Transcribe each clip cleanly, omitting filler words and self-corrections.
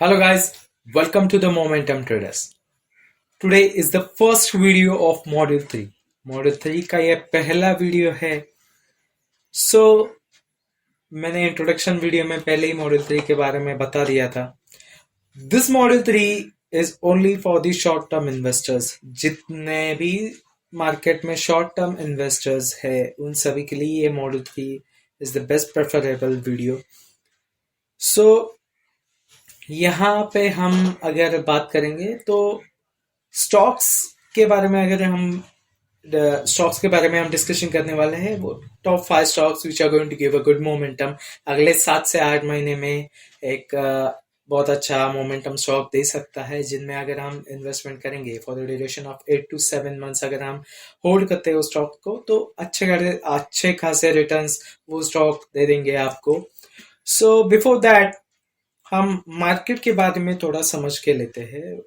Hello guys, welcome to the Momentum Traders. Today is the first video of Module 3. Module 3 का ये पहला video है. So मैंने introduction video में पहले ही Module 3 के बारे में बता दिया था. This Module 3 is only for the short term investors. जितने भी मार्केट में शॉर्ट टर्म इन्वेस्टर्स है उन सभी के लिए ये Module 3 is the best preferable video. So यहाँ पे हम अगर बात करेंगे तो स्टॉक्स के बारे में हम डिस्कशन करने वाले हैं. वो top 5 stocks which are going to give a good momentum अगले 7 से 8 महीने में. एक बहुत अच्छा मोमेंटम स्टॉक दे सकता है जिनमें अगर हम इन्वेस्टमेंट करेंगे for the duration of 8 to 7 months अगर हम होल्ड करते हैं उस स्टॉक को तो अच्छे खासे रिटर्न्स वो स्टॉक दे देंगे आपको. सो बिफोर दैट हम मार्केट के बारे में थोड़ा समझ के लेते हैं.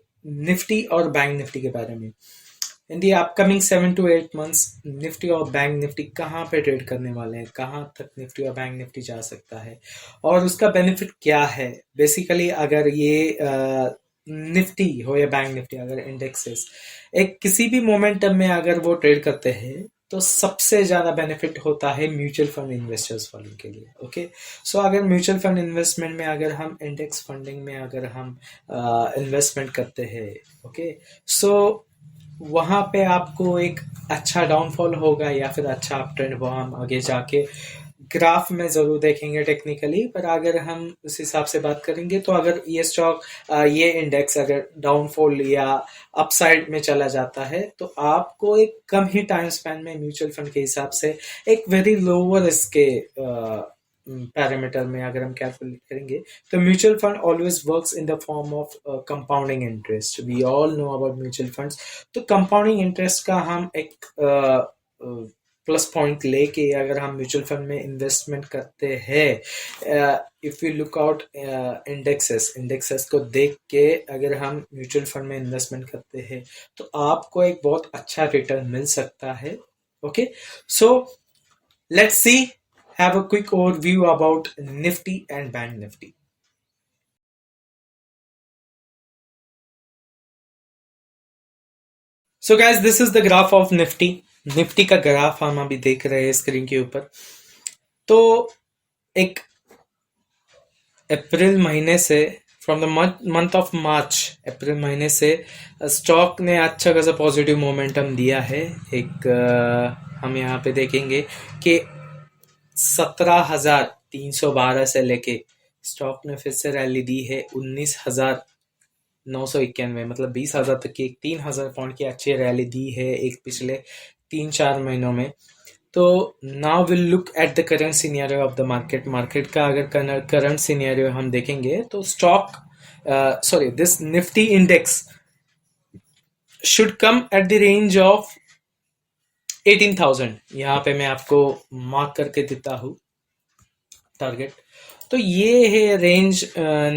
निफ्टी और बैंक निफ्टी के बारे में. In the upcoming 7 to 8 months Nifty और बैंक निफ्टी कहाँ पे ट्रेड करने वाले हैं, कहाँ तक निफ्टी और बैंक निफ्टी जा सकता है और उसका बेनिफिट क्या है. बेसिकली अगर ये निफ्टी हो या बैंक निफ्टी, अगर इंडेक्सेस एक किसी भी मोमेंटम में अगर वो ट्रेड करते हैं तो सबसे ज्यादा बेनिफिट होता है म्यूचुअल फंड इन्वेस्टर्स वालों के लिए. ओके, सो अगर म्यूचुअल फंड इन्वेस्टमेंट में अगर हम इंडेक्स फंडिंग में अगर हम इन्वेस्टमेंट करते हैं, ओके, सो वहां पे आपको एक अच्छा डाउनफॉल होगा या फिर अच्छा अप ट्रेंड वो हम आगे जाके ग्राफ में जरूर देखेंगे टेक्निकली. पर अगर हम उस हिसाब से बात करेंगे तो अगर ये स्टॉक ये इंडेक्स अगर डाउनफॉल या अपसाइड में चला जाता है तो आपको एक कम ही टाइम स्पैन में म्यूचुअल फंड के हिसाब से एक वेरी लोअर इसके पैरामीटर में अगर हम कैलकुलेट करेंगे तो mutual fund always works in the form of compounding interest. We all know about mutual funds. तो कंपाउंडिंग इंटरेस्ट का हम एक प्लस पॉइंट लेके अगर हम म्यूचुअल फंड में इन्वेस्टमेंट करते हैं, if you look out indexes को देख के अगर हम म्यूचुअल फंड में इन्वेस्टमेंट करते हैं तो आपको एक बहुत अच्छा रिटर्न मिल सकता है. Okay, so let's see, have a quick overview about Nifty and Bank Nifty. So guys, this is the graph of Nifty. Nifty का ग्राफ हम अभी देख रहे हैं स्क्रीन के ऊपर. तो एक अप्रैल महीने से from the month of March, अप्रैल महीने से स्टॉक ने अच्छा खासा पॉजिटिव मोमेंटम दिया है. एक हम यहाँ पे देखेंगे कि 17,312 से लेके स्टॉक ने फिर से रैली दी है 19,991, मतलब 20,000 तक की 3,000 पॉइंट की अच्छी रैली दी है एक पिछले 3-4 महीनों में. तो now will look at the current scenario of the market का अगर करंट सिनेरियो हम देखेंगे तो stock this Nifty index should come at the range of 18,000. यहाँ पे मैं आपको मार्क करके देता हूँ टारगेट. तो ये है रेंज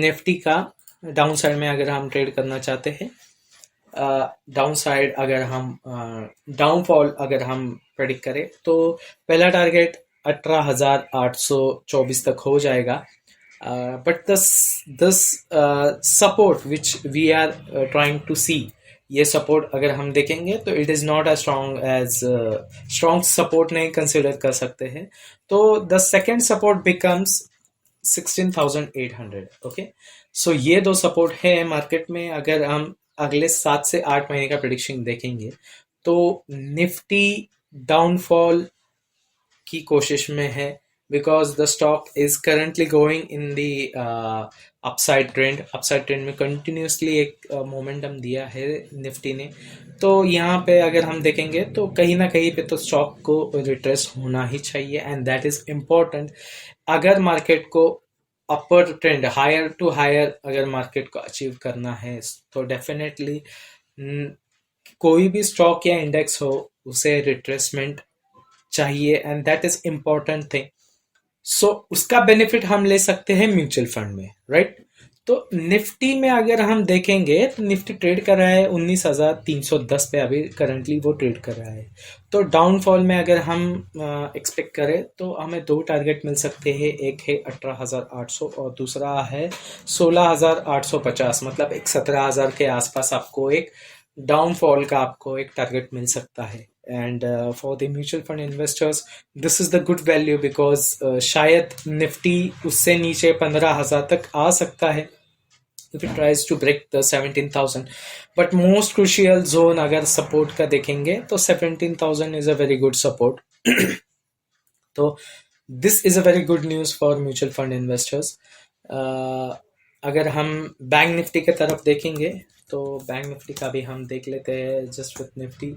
निफ्टी का डाउन साइड में अगर हम ट्रेड करना चाहते हैं. डाउन साइड अगर हम डाउनफॉल अगर हम प्रेडिक्ट करें तो पहला टारगेट 18,824 तक हो जाएगा. But this support which we are trying to see, ये सपोर्ट अगर हम देखेंगे तो it is not as strong support नहीं कंसिडर कर सकते हैं. तो the second support becomes 16,800. Okay, so ये दो सपोर्ट है मार्केट में. अगर हम अगले 7 से 8 महीने का प्रेडिक्शन देखेंगे तो निफ्टी डाउनफॉल की कोशिश में है because the stock is currently going in the upside trend में कंटिन्यूसली एक मोमेंटम दिया है निफ्टी ने. तो यहाँ पे अगर हम देखेंगे तो कहीं ना कहीं पे तो स्टॉक को रिट्रेस होना ही चाहिए एंड दैट इज इम्पोर्टेंट. अगर मार्केट को upper trend higher to higher अगर मार्केट को अचीव करना है तो डेफिनेटली कोई भी स्टॉक या इंडेक्स हो उसे रिट्रेसमेंट चाहिए and that is important thing. So उसका बेनिफिट हम ले सकते हैं म्यूचुअल फंड में, राइट. तो निफ्टी में अगर हम देखेंगे तो निफ्टी ट्रेड कर रहा है 19,310 पे, अभी करंटली वो ट्रेड कर रहा है। तो डाउनफॉल में अगर हम एक्सपेक्ट करें तो हमें दो टारगेट मिल सकते हैं, एक है 18,800 और दूसरा है 16,850, मतलब एक 17,000 के आसपास आपको एक डाउनफॉल का आपको एक टारगेट मिल सकता है। And for the mutual fund investors this is the good value, because शायद निफ्टी उससे नीचे 15,000 तक आ सकता है if it tries to break the 17,000, but most crucial zone अगर support का देखेंगे तो 17,000 is a very good support. तो this is a very good news for mutual fund investors. अगर हम बैंक निफ्टी की तरफ देखेंगे तो बैंक निफ्टी का भी हम देख लेते हैं, just with Nifty.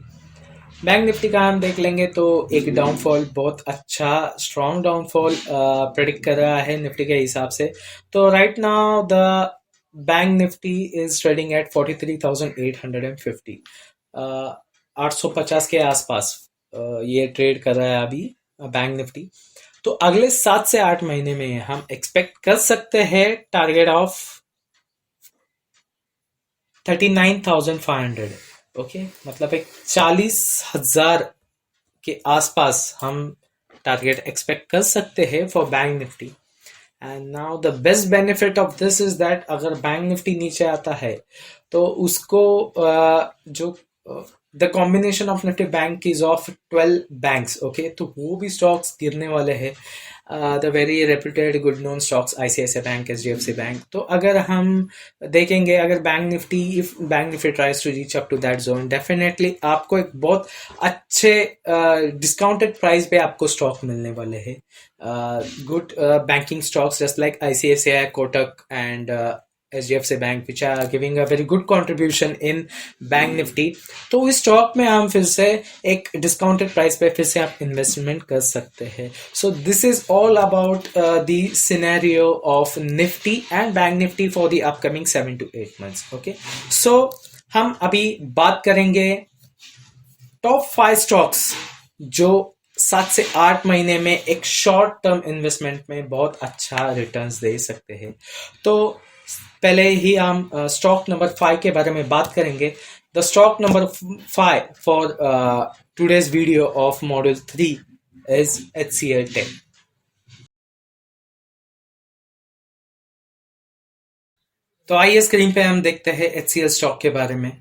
Bank Nifty का हम देख लेंगे तो एक डाउनफॉल, बहुत अच्छा स्ट्रॉन्ग डाउनफॉल प्रेडिक्ट कर रहा है निफ्टी के हिसाब से। तो right now the bank Nifty is trading eight 43,850, 850 के आसपास ये ट्रेड कर रहा है अभी बैंक निफ्टी। तो अगले 7 से 8 महीने में हम एक्सपेक्ट कर सकते हैं टारगेट ऑफ 39,500। ओके, मतलब एक 40,000 के आसपास हम टारगेट एक्सपेक्ट कर सकते हैं for bank Nifty. And now the best benefit of this is that अगर बैंक निफ्टी नीचे आता है तो उसको जो the combination of Nifty bank is of 12 banks, okay, तो वो भी स्टॉक्स गिरने वाले हैं, the very reputed good known stocks, ICICI bank, HDFC bank. तो अगर हम देखेंगे, अगर bank Nifty, if bank Nifty tries to reach up to that zone, definitely आपको एक बहुत अच्छे डिस्काउंटेड प्राइस पे आपको स्टॉक मिलने वाले हैं, good banking stocks just like ICICI, Kotak and HDFC Bank, which are giving a very good contribution in Bank Nifty। तो इस स्टॉक में हम फिर से एक डिस्काउंटेड प्राइस पे फिर से आप इन्वेस्टमेंट कर सकते हैं। So this is all about the scenario of Nifty and Bank Nifty for the upcoming 7 to 8 months। Okay, so हम अभी बात करेंगे टॉप 5 स्टॉक्स जो 7 से 8 महीने में एक शॉर्ट टर्म इन्वेस्टमेंट में बहुत अच्छा रिटर्न्स दे सकते हैं। तो पहले ही हम स्टॉक नंबर 5 के बारे में बात करेंगे। The stock number 5 for today's video of module 3 is HCL Tech। तो आइए स्क्रीन पे हम देखते हैं HCL स्टॉक के बारे में।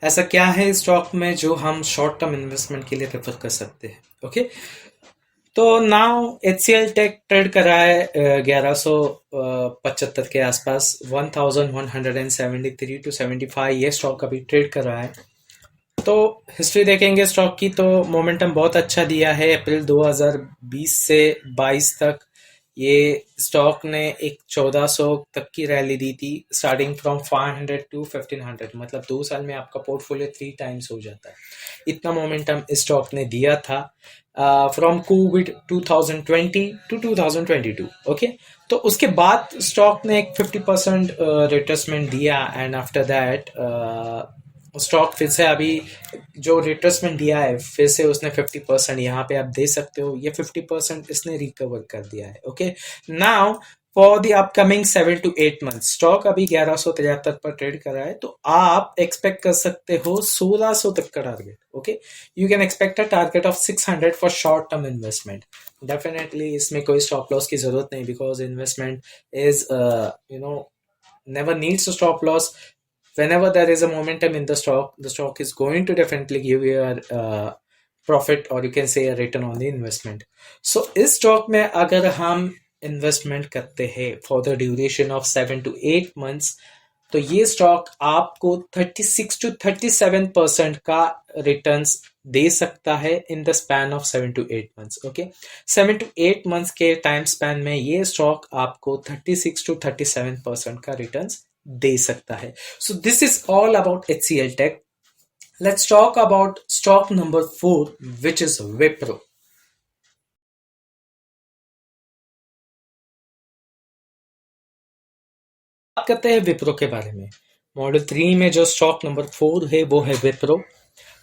ऐसा क्या है इस स्टॉक में जो हम शॉर्ट टर्म इन्वेस्टमेंट के लिए रेफर कर सकते हैं। ओके, तो नाउ HCL टेक ट्रेड कर रहा है 1175 के आसपास, 1173 to 75 ये स्टॉक अभी ट्रेड कर रहा है। तो हिस्ट्री देखेंगे स्टॉक की तो मोमेंटम बहुत अच्छा दिया है। अप्रैल 2020 से 22 तक ये स्टॉक ने एक 1400 तक की रैली दी थी, स्टार्टिंग फ्रॉम 500 to 1500, मतलब 2 साल में आपका पोर्टफोलियो 3 टाइम्स हो जाता है। इतना मोमेंटम इस स्टॉक ने दिया था फ्रॉम कोविड 2020 to 2022। ओके, तो उसके बाद स्टॉक ने एक 50% रिट्रेसमेंट दिया एंड आफ्टर दैट स्टॉक फिर से अभी जो रिट्रेसमेंट दिया है फिर से उसने 50%, यहाँ पे आप दे सकते हो ये 50% इसने रिकवर कर दिया है। Okay, now for the upcoming 7 to 8 months stock अभी 1173 पर ट्रेड कर रहा है, तो आप एक्सपेक्ट कर सकते हो 1600 तक का target. Okay, you can expect a target of 600 for short term investment. Definitely इसमें कोई स्टॉप लॉस की जरूरत नहीं, because investment is never needs a stop loss. Whenever there is a momentum in the stock is going to definitely give you a profit, or you can say a return on the investment. So इस stock में अगर हम investment करते हैं for the duration of 7 to 8 months, तो ये stock आपको 36 to 37% का रिटर्न्स दे सकता है in the span of 7 to 8 months। Okay, 7 to 8 months के टाइम स्पैन में ये स्टॉक आपको 36 to 37% का रिटर्न्स दे सकता है। सो this is all about HCL Tech। Let's talk about stock number 4 which is Wipro. बात करते हैं विप्रो के बारे में। मॉडल 3 में जो स्टॉक नंबर 4 है वो है विप्रो।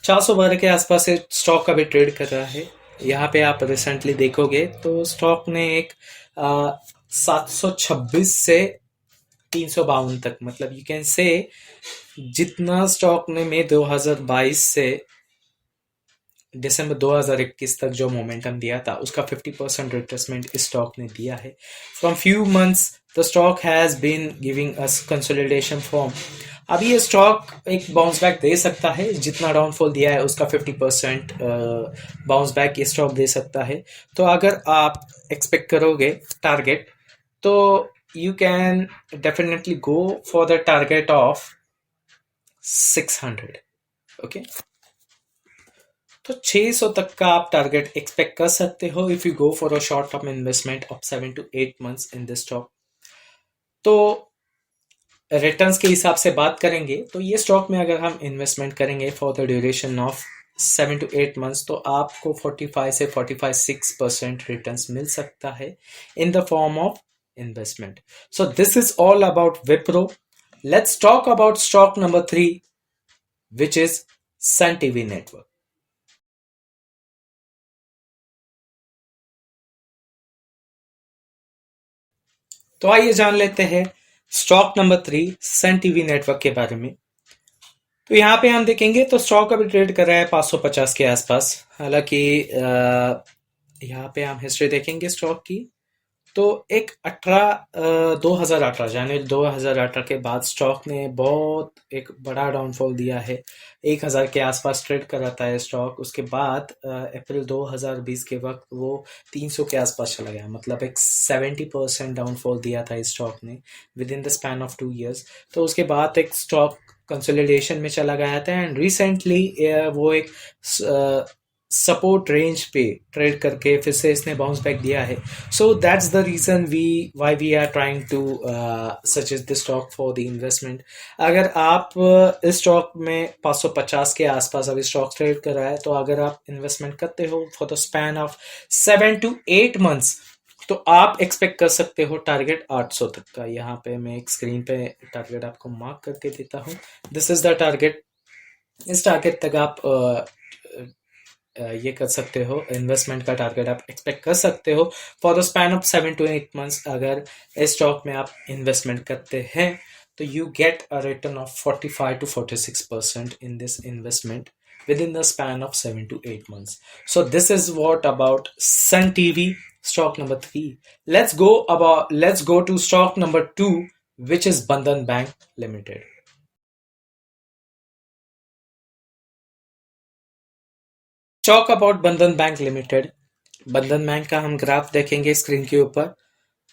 412 के आसपास से स्टॉक अभी ट्रेड कर रहा है। यहाँ पे आप रिसेंटली देखोगे तो स्टॉक ने एक 726 से 352 तक, मतलब यू कैन से जितना स्टॉक ने मई 2022 से दिसंबर 2021 तक जो मोमेंटम दिया था उसका 50% रिट्रेसमेंट इस स्टॉक ने दिया है. From few months the stock has been giving us consolidation form. अभी ये स्टॉक एक बाउंस बैक दे सकता है, जितना डाउनफॉल दिया है उसका 50% बाउंस बैक ये स्टॉक दे सकता है. तो अगर आप एक्सपेक्ट करोगे टारगेट, तो you can definitely go for the target of 600. Okay, तो 600 तक का आप टारगेट एक्सपेक्ट कर सकते हो if you go for a short term investment of 7 to 8 months in this stock. तो रिटर्न्स के हिसाब से बात करेंगे तो ये स्टॉक में अगर हम इन्वेस्टमेंट करेंगे for the duration of 7 to 8 months, तो आपको 45 से 45-6% रिटर्न्स मिल सकता है in the form of investment. So this is all about Wipro. Let's talk about stock number 3 which is Sun TV network. तो आइए जान लेते हैं stock number 3 Sun TV network के बारे में. तो यहाँ पे हम देखेंगे तो स्टॉक अभी ट्रेड कर रहा है 550 के आसपास. हालांकि यहाँ पे हम हिस्ट्री देखेंगे स्टॉक की, तो एक 2018 जनवरी 2018 के बाद स्टॉक ने बहुत एक बड़ा डाउनफॉल दिया है. 1000 के आसपास ट्रेड कर रहा था है स्टॉक. उसके बाद अप्रैल 2020 के वक्त वो 300 के आसपास चला गया, मतलब एक 70% डाउनफॉल दिया था इस स्टॉक ने with in the span of 2 years. तो उसके बाद एक स्टॉक कंसोलिडेशन में चला गया था एंड रिसेंटली वो एक सपोर्ट रेंज पे ट्रेड करके फिर से इसने बाउंस बैक दिया है. So that's the reason why we are trying to suggest this stock for the investment. अगर आप इस स्टॉक में 550 के आसपास अभी स्टॉक ट्रेड कर रहा है, तो अगर आप इन्वेस्टमेंट करते हो for the span of 7 to 8 months, तो आप एक्सपेक्ट कर सकते हो टारगेट 800 तक का. यहाँ पे मैं एक स्क्रीन पे टारगेट आपको मार्क करके देता हूँ. This is the target. इस टारगेट तक आप ये कर सकते हो, इन्वेस्टमेंट का टारगेट आप एक्सपेक्ट कर सकते हो for the span of 7 to 8 months. अगर इस स्टॉक में आप इन्वेस्टमेंट करते हैं तो you get a return of 45 to 46% in this investment within the span of 7 to 8 months. So this is what about Sun TV, stock number 3. Let's go to stock number 2, which is Bandhan Bank Limited. Talk about Bandhan Bank Limited. बंधन bank का हम graph देखेंगे screen के ऊपर.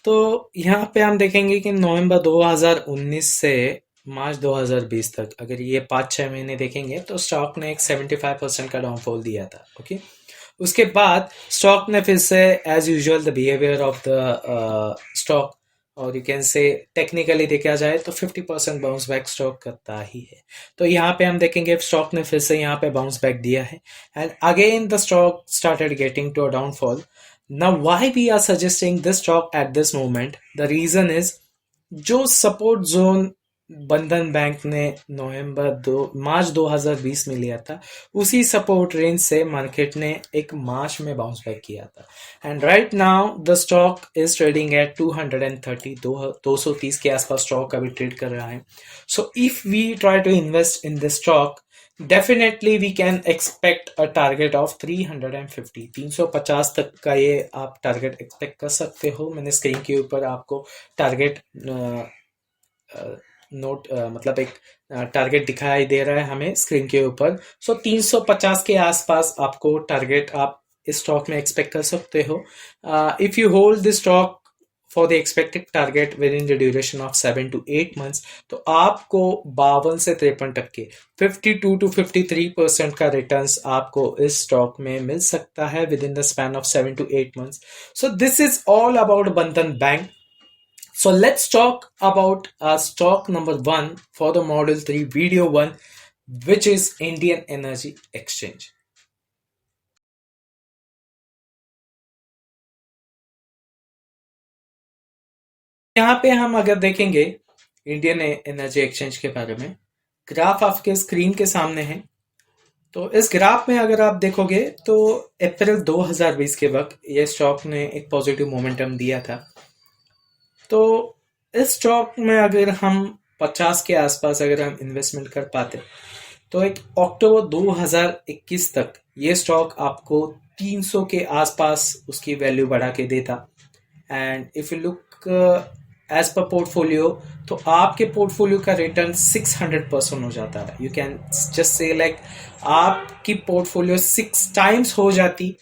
तो यहाँ पे हम देखेंगे कि नवंबर 2019 से मार्च 2020 तक अगर ये 5-6 महीने देखेंगे तो स्टॉक ने एक 75% का डाउनफॉल दिया था. ओके, उसके बाद स्टॉक ने फिर से as usual the behaviour of the stock, और यू कैन से टेक्निकली देखा जाए तो 50% बाउंस बैक स्टॉक करता ही है. तो यहाँ पे हम देखेंगे स्टॉक ने फिर से यहाँ पे बाउंस बैक दिया है and again the stock started getting to a downfall. Now, why we are suggesting this stock at this moment? The reason is जो सपोर्ट जोन बंधन बैंक ने मार्च 2020 में लिया था, उसी सपोर्ट रेंज से मार्केट ने एक मार्च में बाउंस बैक किया था. And right now the stock is trading at 230 के आसपास स्टॉक अभी ट्रेड कर रहा है. So if we try to invest in this stock, definitely we can expect a target of 350 तक का ये आप टारगेट एक्सपेक्ट कर सकते हो. मैंने स्क्रीन के ऊपर आपको टारगेट नोट मतलब एक टारगेट दिखाई दे रहा है हमें स्क्रीन के ऊपर. सो 350 के आसपास आपको टारगेट आप इस स्टॉक में एक्सपेक्ट कर सकते हो. If you hold this stock for the expected target within the duration of 7 to 8 months, तो आपको 52 से 53% 52 to 53% का रिटर्न्स आपको इस स्टॉक में मिल सकता है within the span of 7 to 8 months. So this is all about Bandhan Bank. So let's talk about stock number 1 for the Model 3 Video 1, which is Indian Energy Exchange. यहाँ पे हम अगर देखेंगे इंडियन एनर्जी एक्सचेंज के बारे में, graph आपके screen के सामने है. तो इस ग्राफ में अगर आप देखोगे तो अप्रैल 2020 के वक्त ये स्टॉक ने एक पॉजिटिव मोमेंटम दिया था. तो इस स्टॉक में अगर हम 50 के आसपास अगर हम इन्वेस्टमेंट कर पाते तो एक अक्टूबर 2021 तक ये स्टॉक आपको 300 के आसपास उसकी वैल्यू बढ़ा के देता। And if you look as per portfolio, तो आपके पोर्टफोलियो का रिटर्न 600% हो जाता है। You can just say like आपकी पोर्टफोलियो 6 टाइम्स हो जाती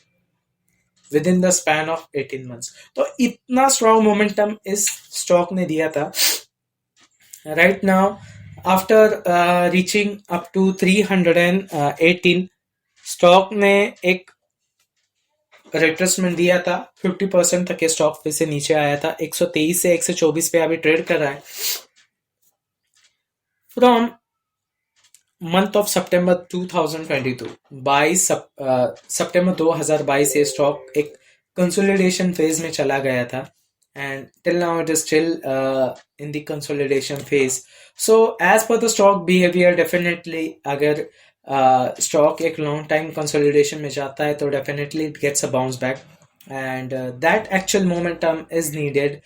within the span of 18 months. तो इतना स्ट्रॉन्ग मोमेंटम इस स्टॉक ने दिया था। Right now after reaching up to 318, stock ने एक रिट्रेसमेंट दिया था। 50% तक के स्टॉक फिर से नीचे आया था। 123 से 124 पे अभी ट्रेड कर रहा है। फ्रॉम मंथ ऑफ सितंबर 2022, 22 सितंबर 2022 से स्टॉक एक कंसोलिडेशन फेज में चला गया था। And till now it is still in the consolidation phase. So as per the stock behaviour, definitely अगर स्टॉक एक लॉन्ग टाइम कंसोलिडेशन में जाता है तो definitely it gets a bounce back, and that actual momentum is needed,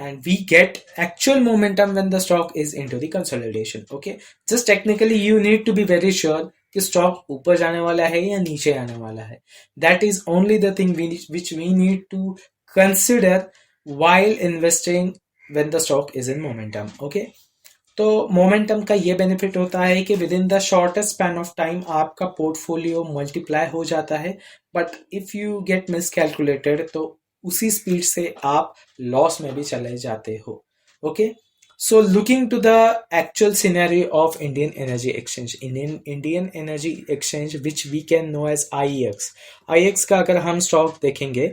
and we get actual momentum when the stock is into the consolidation. Okay, just technically you need to be very sure कि stock ऊपर जाने वाला है या नीचे आने वाला है. That is only the thing which we need to consider while investing when the stock is in momentum. Okay, तो मोमेंटम का ये बेनिफिट होता है कि with in the shortest span of time आपका पोर्टफोलियो मल्टीप्लाई हो जाता है, बट इफ यू गेट मिसकैलकुलेटेड तो उसी स्पीड से आप लॉस में भी चले जाते हो. Okay, so looking to the actual scenario of Indian Energy Exchange, Indian Energy Exchange which we can know as IEX का अगर हम स्टॉक देखेंगे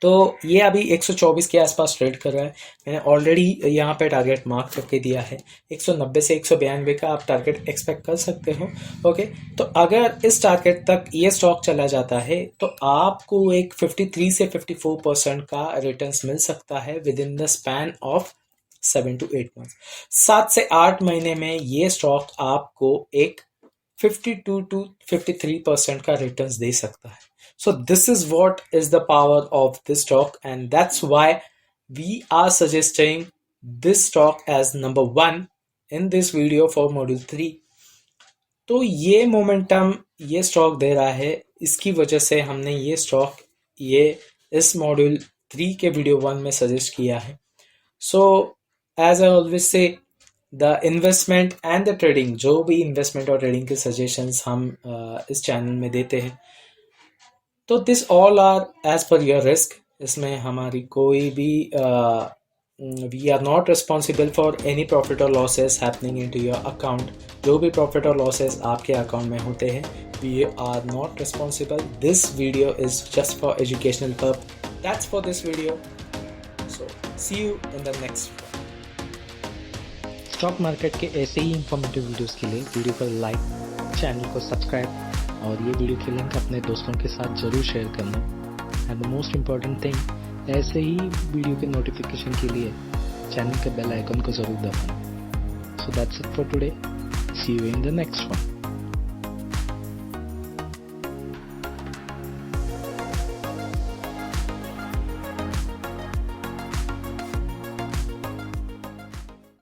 तो ये अभी 124 के आसपास ट्रेड कर रहा है. मैंने ऑलरेडी यहाँ पे टारगेट मार्क करके दिया है. 190 से 192 का आप टारगेट एक्सपेक्ट कर सकते हो. ओके, तो अगर इस टारगेट तक ये स्टॉक चला जाता है तो आपको एक 53 से 54% का रिटर्न्स मिल सकता है with in the span of 7 to 8 months. 7 से 8 महीने में ये स्टॉक आपको एक 52 to 53% का रिटर्न्स दे सकता है. So this is what is the power of this stock, and that's why we are suggesting this stock as number 1 in this video for module 3. तो ये मोमेंटम ये स्टॉक दे रहा है, इसकी वजह से हमने ये स्टॉक ये इस मॉड्यूल 3 के वीडियो 1 में सजेस्ट किया है. So as I always say, the investment and the trading, जो भी इन्वेस्टमेंट और ट्रेडिंग के सजेशंस हम इस चैनल में देते हैं तो this all are as per your risk. इसमें हमारी कोई भी we are not responsible for any profit और losses happening into your account. जो भी प्रॉफिट और लॉसेस आपके अकाउंट में होते हैं we are not responsible. This video is just for educational purpose. That's for this video. So see you in the next. Stock market के ऐसे ही informative videos के लिए वीडियो को लाइक, चैनल को सब्सक्राइब और ये वीडियो की लिंक अपने दोस्तों के साथ ज़रूर शेयर करना. And the most important thing, ऐसे ही वीडियो के नोटिफिकेशन के लिए चैनल के बेल आइकन को ज़रूर दबाना. So that's it for today. See you in the next one.